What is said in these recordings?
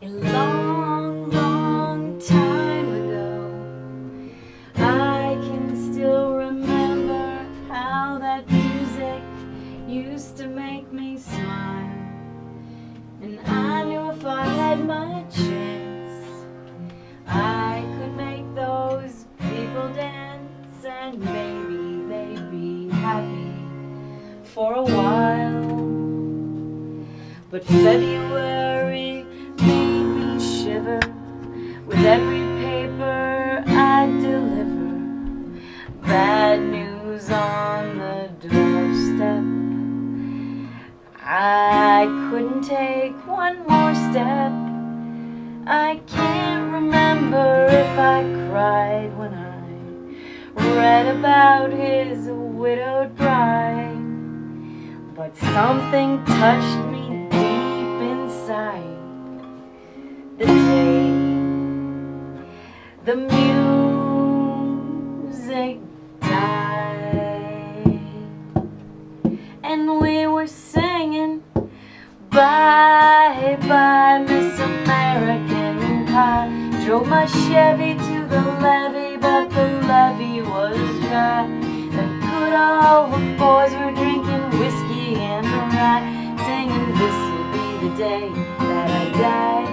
A long, long time ago, I can still remember how that music used to make me smile. And I knew if I had my chance, I could make those people dance, and maybe they'd be happy for a while. But February made me shiver with every paper I deliver. Bad news on the doorstep. I couldn't take one more step. I can't remember if I cried when I read about his widowed bride, but something touched me deep inside the day the music died, and we were singing bye bye Miss American Pie. Drove my Chevy to the levee, but the levee was dry. The good old boys were drinking whiskey and rye, singing this'll be the day that I die.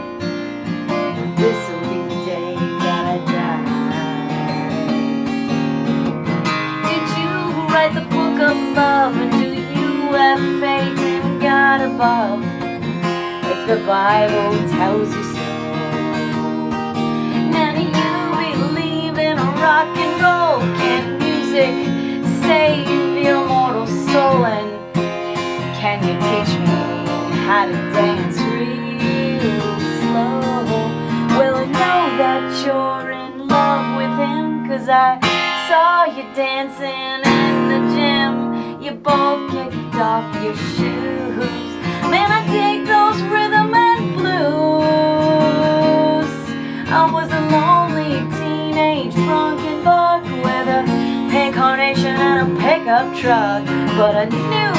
This'll be the day that I die. Did you write the book of love, and do you have faith in God above? If the Bible tells you so. Now do you believe in rock and roll? Can music save your mortal soul? And can you teach me how to dance real slow? Well, I know that you're in love with him, 'cause I saw you dancing in the gym. You both kicked off your shoes. Man, I dig those rhythm and blues. I was a lonely teenage drunken buck with a pink carnation and a pickup truck, but I knew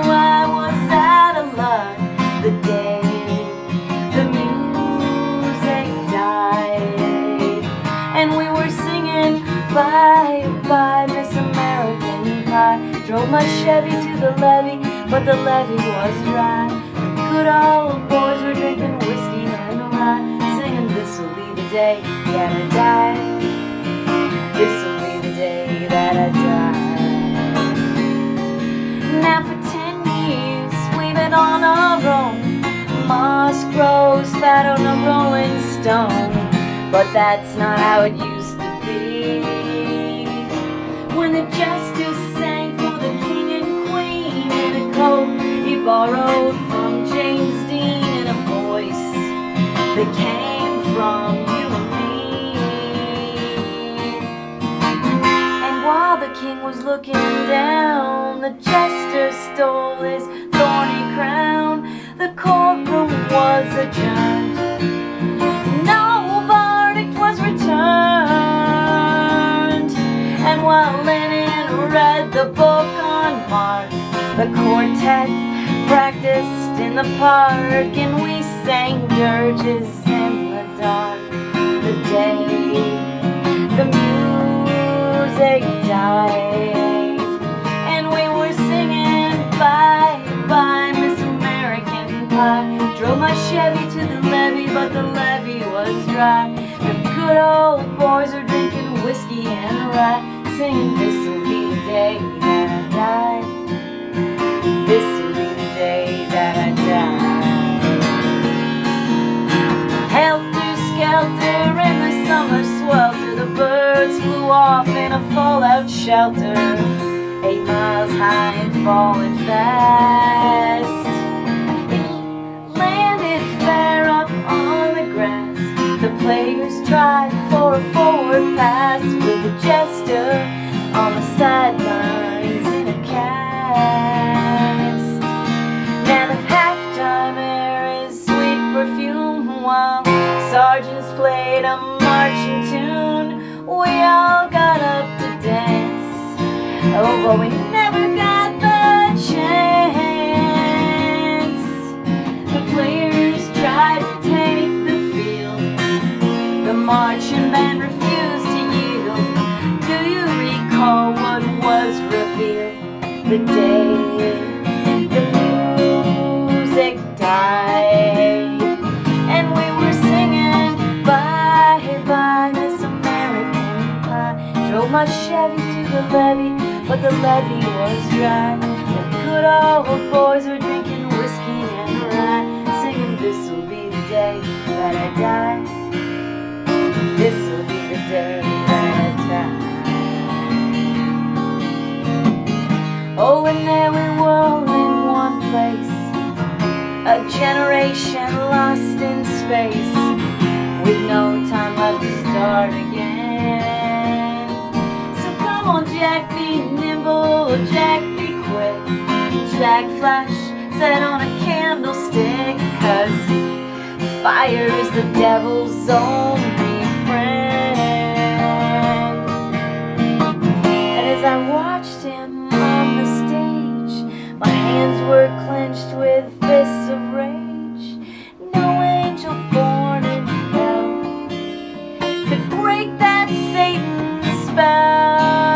I was out of luck the day the music died, and we were singing bye bye Miss American Pie. Drove my Chevy to the levee, but the levee was dry. The good old boys were drinking whiskey and rye, singing this'll be the day that I die. This'll be the day that I die. Now for 10 years we've been on our own. Moss grows fat on a rolling stone, but that's not how it used to be. When the justice sang for the king and queen in a coat he borrowed from James Dean, in a voice that came from you and me. And while the king was looking down, the jester stole his thorny crown. The courtroom was adjourned. No verdict was returned. And while Lennon read the book on Mark, the quartet practiced in the park, and we sang dirges in the dark the day the music died, and we were singing bye bye Miss American Pie. Drove my Chevy to the levee, but the levee was dry. The good old boys were drinking whiskey and rye, singing this'll be the day that I die. This'll be the day that I die. Helter-skelter in the summer swelter, the birds flew off in a fallout shelter, 8 miles high and falling fast. It landed fair up on the grass. The players tried for a forward pass, with the jester on the sidelines in a cast. Now the halftime air is sweet perfume, while sergeants played a marching tune. We all got up to dance, oh, but we never got the chance. old boys were drinking whiskey and rye, singing, this'll be the day that I die. This'll be the day that I die. Oh, and there we were all in one place, a generation lost in space, with no time left to start again. So come on, Jack, be nimble, Jack, be quick, Jack, flash, set on a candlestick, 'cause fire is the devil's only friend. And as I watched him on the stage, my hands were clenched with fists of rage. No angel born in hell could break that Satan spell.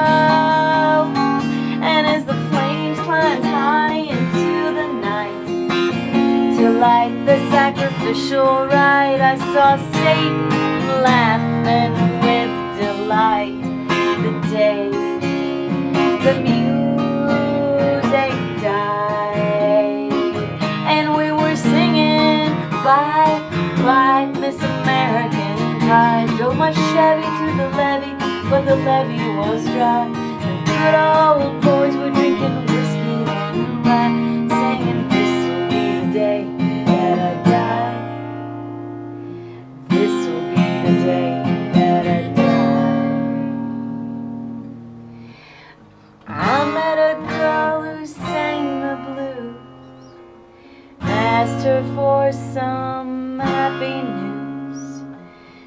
And as the flames climbed high into the night to light the sacrificial rite, I saw Satan laughing with delight. The day the music died, and we were singing, bye, bye, Miss American Pie. Drove my Chevy to the levee, but the levee was dry. The good old boys were drinking whiskey and rye, singing, this'll be the day that I die. This'll be the day that I die. I met a girl who sang the blues, asked her for some happy news.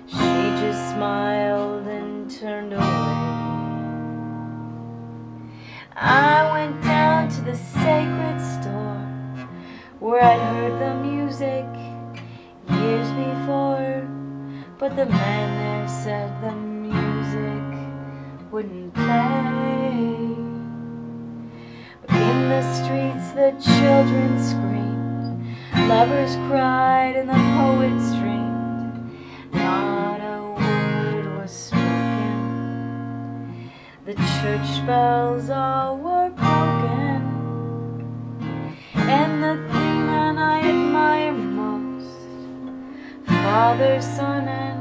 She just smiled and turned away. I went down to the sacred store where I'd heard the music years before, but the man there said the music wouldn't play. But in the streets the children screamed, lovers cried, and the poets dreamed. Not a word was spoken. The church bells all were broken, and the three men I admire most, Father, Son, and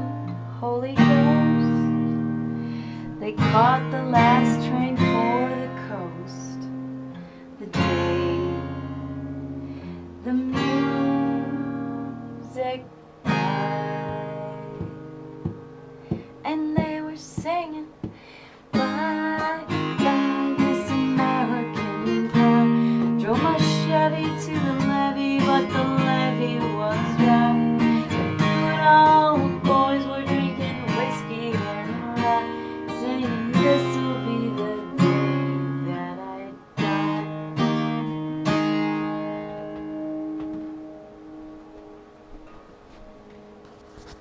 Holy Ghost, they caught the last train